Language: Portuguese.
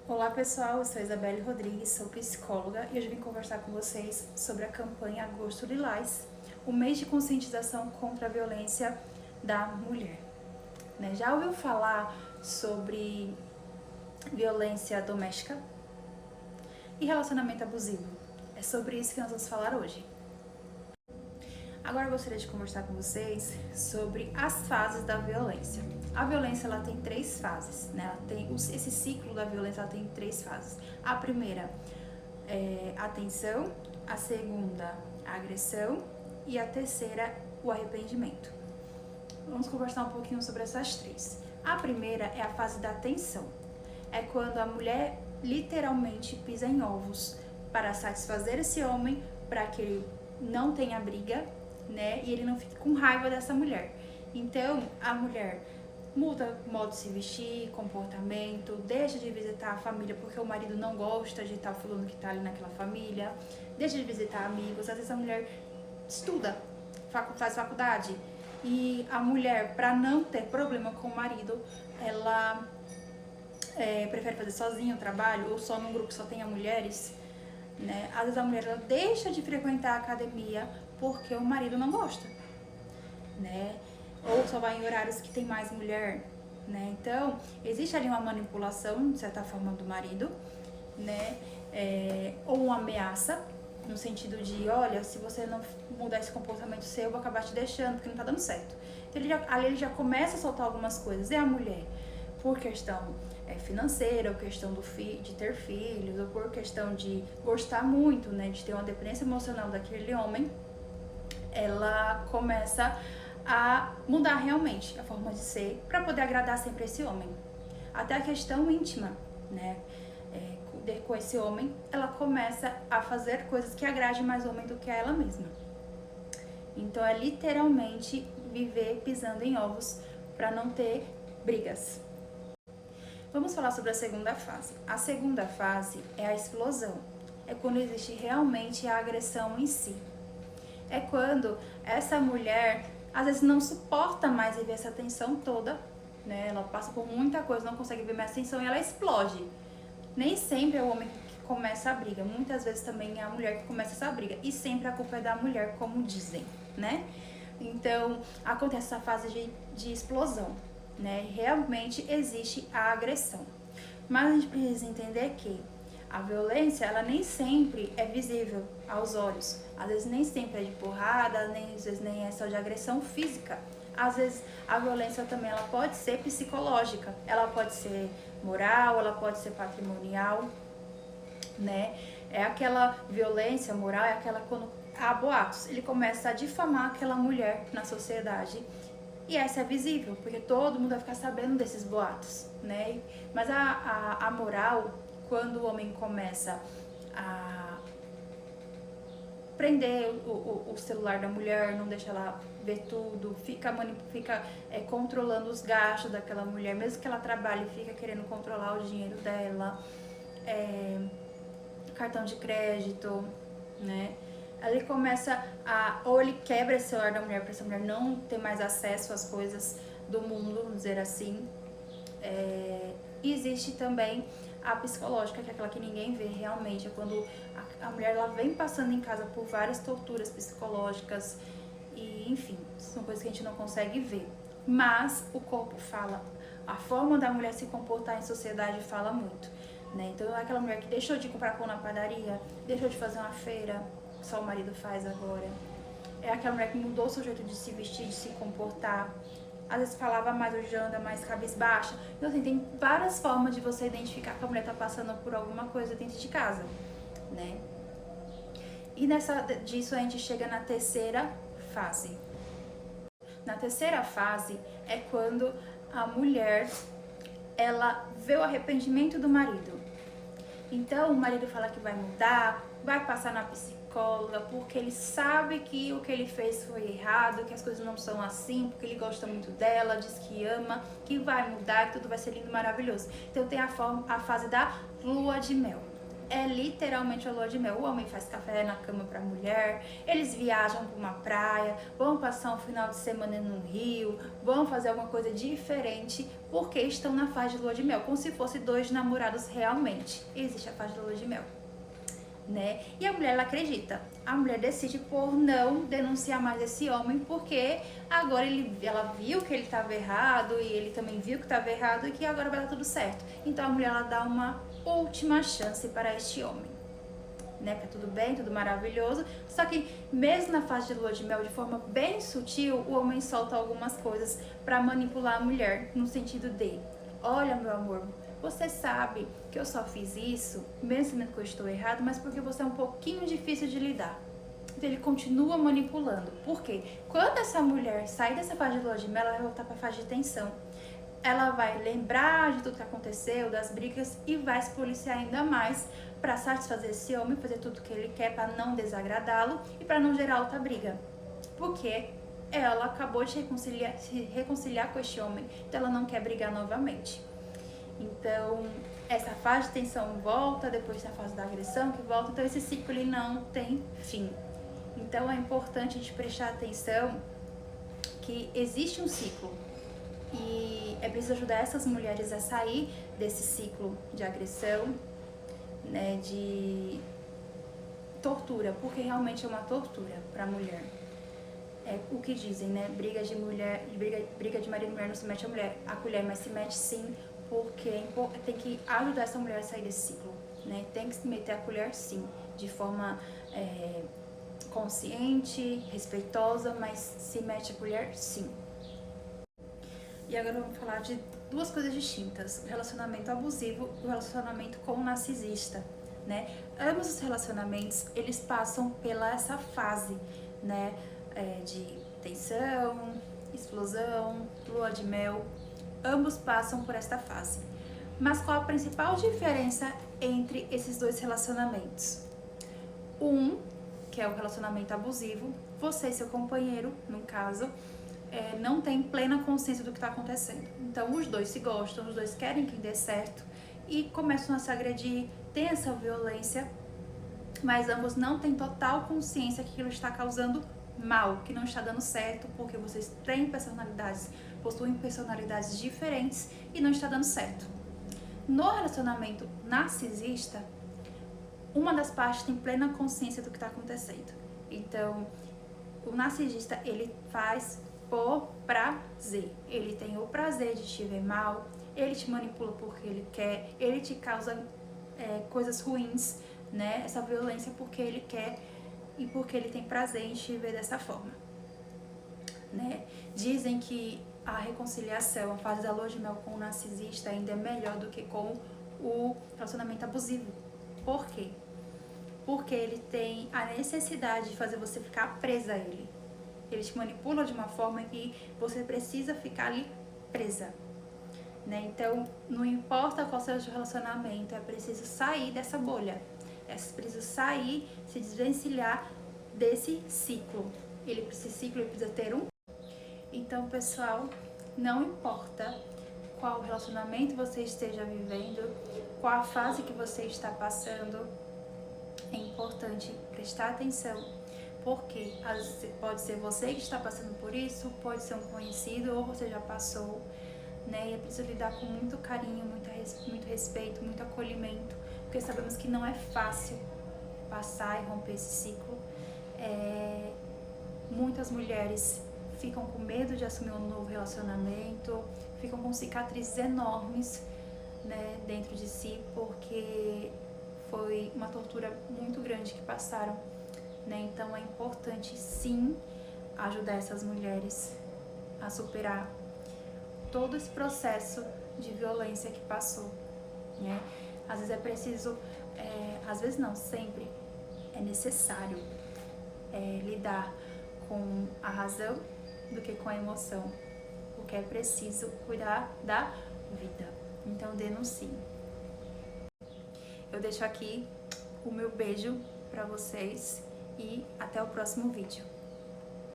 Olá pessoal, eu sou Isabelle Rodrigues, sou psicóloga e hoje vim conversar com vocês sobre a campanha Agosto Lilás, o mês de conscientização contra a violência da mulher. Já ouviu falar sobre violência doméstica e relacionamento abusivo? É sobre isso que nós vamos falar hoje. Agora eu gostaria de conversar com vocês sobre as fases da violência. A violência ela tem três fases, né? Esse ciclo da violência ela tem três fases. A primeira é a tensão, a segunda a agressão e a terceira o arrependimento. Vamos conversar um pouquinho sobre essas três. A primeira é a fase da tensão. É quando a mulher literalmente pisa em ovos para satisfazer esse homem, para que ele não tenha briga, né? E ele não fique com raiva dessa mulher. Então, a mulher muda o modo de se vestir, comportamento, deixa de visitar a família porque o marido não gosta de estar falando que está ali naquela família, deixa de visitar amigos. Às vezes a mulher estuda, faz faculdade, e a mulher, para não ter problema com o marido, ela prefere fazer sozinha o trabalho ou só num grupo que só tenha mulheres, né? Às vezes a mulher ela deixa de frequentar a academia porque o marido não gosta, né? Ou só vai em horários que tem mais mulher, né? Então, existe ali uma manipulação, de certa forma, do marido, né? Ou uma ameaça, no sentido de, olha, se você não mudar esse comportamento seu, eu vou acabar te deixando, porque não tá dando certo. Então, ali ele já começa a soltar algumas coisas. E a mulher, por questão financeira, ou questão de ter filhos, ou por questão de gostar muito, né? De ter uma dependência emocional daquele homem, ela começa a mudar realmente a forma de ser para poder agradar sempre esse homem. Até a questão íntima, né? Com esse homem, ela começa a fazer coisas que agradem mais o homem do que a ela mesma. Então é literalmente viver pisando em ovos para não ter brigas. Vamos falar sobre a segunda fase. A segunda fase é a explosão. É quando existe realmente a agressão em si. É quando essa mulher, às vezes, não suporta mais viver essa tensão toda, né? Ela passa por muita coisa, não consegue viver mais tensão e ela explode. Nem sempre é o homem que começa a briga, muitas vezes também é a mulher que começa essa briga. E sempre a culpa é da mulher, como dizem, né? Então, acontece essa fase de explosão, né? Realmente existe a agressão. Mas a gente precisa entender que a violência, ela nem sempre é visível aos olhos. Às vezes nem sempre é de porrada, às vezes nem é só de agressão física. Às vezes a violência também ela pode ser psicológica, ela pode ser moral, ela pode ser patrimonial, né? É aquela violência moral, é aquela quando há boatos. Ele começa a difamar aquela mulher na sociedade. E essa é visível, porque todo mundo vai ficar sabendo desses boatos, né? Mas a moral, quando o homem começa a prender o celular da mulher, não deixa ela ver tudo, fica controlando os gastos daquela mulher, mesmo que ela trabalhe, fica querendo controlar o dinheiro dela, cartão de crédito, né? Ele começa ou ele quebra esse celular da mulher para essa mulher não ter mais acesso às coisas do mundo, vamos dizer assim. E existe também a psicológica, que é aquela que ninguém vê realmente, é quando a mulher ela vem passando em casa por várias torturas psicológicas e, enfim, são coisas que a gente não consegue ver. Mas o corpo fala, a forma da mulher se comportar em sociedade fala muito, né? Então é aquela mulher que deixou de comprar pão na padaria, deixou de fazer uma feira, só o marido faz agora. É aquela mulher que mudou o seu jeito de se vestir, de se comportar. Às vezes falava mais, hoje anda mais cabisbaixa. Então, assim, tem várias formas de você identificar que a mulher tá passando por alguma coisa dentro de casa, né? E disso a gente chega na terceira fase. Na terceira fase é quando a mulher, ela vê o arrependimento do marido. Então, o marido fala que vai mudar, vai passar na psicóloga, porque ele sabe que o que ele fez foi errado, que as coisas não são assim, porque ele gosta muito dela, diz que ama, que vai mudar, que tudo vai ser lindo e maravilhoso. Então tem a fase da lua de mel. é literalmente a lua de mel. O homem faz café na cama pra mulher, eles viajam pra uma praia, vão passar um final de semana num rio, vão fazer alguma coisa diferente, porque estão na fase de lua de mel, como se fossem dois namorados realmente. Existe a fase de lua de mel, né? E a mulher, ela acredita. A mulher decide por não denunciar mais esse homem, porque agora ela viu que ele estava errado e ele também viu que estava errado e que agora vai dar tudo certo. Então a mulher, ela dá uma última chance para este homem, né? Que é tudo bem, tudo maravilhoso. Só que mesmo na fase de lua de mel, de forma bem sutil, o homem solta algumas coisas para manipular a mulher, no sentido de: olha, meu amor, você sabe que eu só fiz isso, mesmo sabendo que eu estou errado, mas porque você é um pouquinho difícil de lidar. Então ele continua manipulando. Por quê? Quando essa mulher sair dessa fase de lua de mel, ela vai voltar para a fase de tensão. Ela vai lembrar de tudo que aconteceu, das brigas, e vai se policiar ainda mais para satisfazer esse homem, fazer tudo o que ele quer para não desagradá-lo e para não gerar outra briga. Porque ela acabou de se reconciliar com este homem, então ela não quer brigar novamente. Então, essa fase de tensão volta, depois tem a fase da agressão que volta, então esse ciclo ele não tem fim. Então é importante a gente prestar atenção que existe um ciclo e é preciso ajudar essas mulheres a sair desse ciclo de agressão, né, de tortura, porque realmente é uma tortura para a mulher. É o que dizem, né? Briga de marido e mulher não se mete a mulher, a colher, mas se mete sim, porque tem que ajudar essa mulher a sair desse ciclo, né? Tem que se meter a colher sim, de forma consciente, respeitosa, mas se mete a colher sim. E agora vamos falar de duas coisas distintas: o relacionamento abusivo e o relacionamento com o narcisista, né? Ambos os relacionamentos, eles passam pela essa fase, né? De tensão, explosão, lua de mel, ambos passam por esta fase. Mas qual a principal diferença entre esses dois relacionamentos? Que é o relacionamento abusivo, você e seu companheiro, no caso, não tem plena consciência do que está acontecendo. Então os dois se gostam, os dois querem que dê certo e começam a se agredir, tem essa violência, mas ambos não têm total consciência que aquilo está causando mal, que não está dando certo, porque vocês têm personalidades, possuem personalidades diferentes e não está dando certo. No relacionamento narcisista, uma das partes tem plena consciência do que está acontecendo. Então, o narcisista, ele faz por prazer. Ele tem o prazer de te ver mal, ele te manipula porque ele quer, ele te causa coisas ruins, né? Essa violência porque ele quer e porque ele tem prazer em te ver dessa forma, né? Dizem que a reconciliação, a fase da lua de mel com o narcisista ainda é melhor do que com o relacionamento abusivo. Por quê? Porque ele tem a necessidade de fazer você ficar presa a ele. Ele te manipula de uma forma que você precisa ficar ali presa, né? Então, não importa qual seja o relacionamento, é preciso sair dessa bolha. É preciso sair, se desvencilhar desse ciclo. Esse ciclo ele precisa ter um. Então, pessoal, não importa qual relacionamento você esteja vivendo, qual a fase que você está passando, é importante prestar atenção, porque pode ser você que está passando por isso, pode ser um conhecido ou você já passou, né? E é preciso lidar com muito carinho, muito respeito, muito acolhimento, porque sabemos que não é fácil passar e romper esse ciclo. Muitas mulheres ficam com medo de assumir um novo relacionamento, ficam com cicatrizes enormes, né, dentro de si, porque foi uma tortura muito grande que passaram, né? Então é importante sim ajudar essas mulheres a superar todo esse processo de violência que passou, né? Às vezes é preciso, às vezes não, sempre é necessário lidar com a razão do que com a emoção, porque é preciso cuidar da vida. Então denuncie. Eu deixo aqui o meu beijo para vocês e até o próximo vídeo.